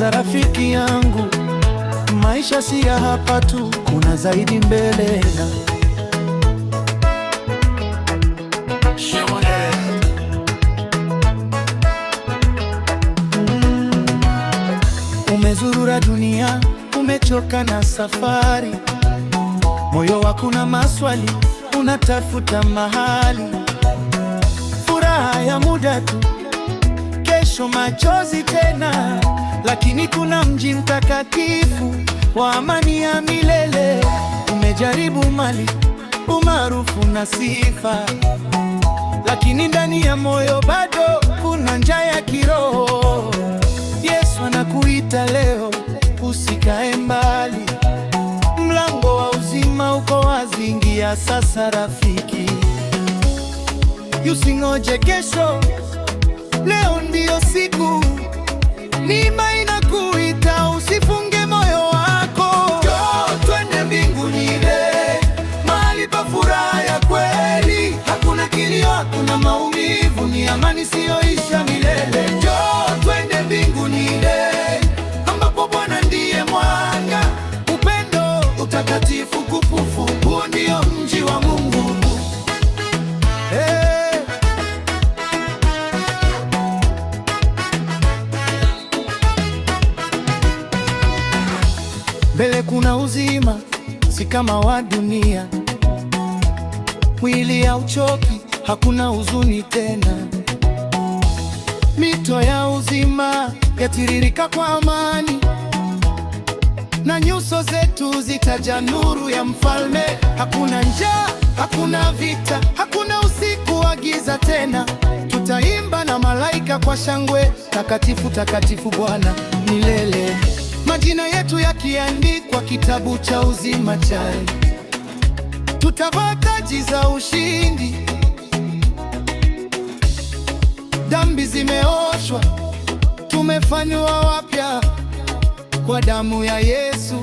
Sikiliza rafiki yangu, maisha si ya hapa tu, kuna zaidi mbele. Umezurura dunia, umechoka na safari, moyo wako na maswali, unatafuta mahali. Furaha ya muda tu, kesho machozi tena, lakini kuna mji mtakatifu wa amani ya milele. Umejaribu mali, umaarufu na sifa, lakini ndani ya moyo bado kuna njaa ya kiroho. Yesu anakuita leo, usikae mbali. Mlango wa uzima uko wazi, ingia sasa rafiki. Usingoje kesho, leo ndiyo siku. Neema inakuita, usifunge moyo wako. Njoo twende mbinguni, mahali pa furaha ya kweli. Hakuna kilio, hakuna maumivu, ni amani isiyoisha milele. Njoo twende mbinguni, ambapo Bwana ndiye mwanga, upendo, utakatifu, kufufu. Huo ndio mji wa Mungu. Mbele kuna uzima, si kama wa dunia. Mwili hauchoki, hakuna huzuni tena. Mito ya uzima yatiririka kwa amani, na nyuso zetu zitajaa nuru ya Mfalme. Hakuna njaa, hakuna vita, hakuna usiku wa giza tena. Tutaimba na malaika kwa shangwe, takatifu, takatifu Bwana milele. Majina yetu yakiandikwa kitabu cha uzima chai. Tutavaa taji za ushindi, dhambi zimeoshwa, tumefanywa wapya kwa damu ya Yesu.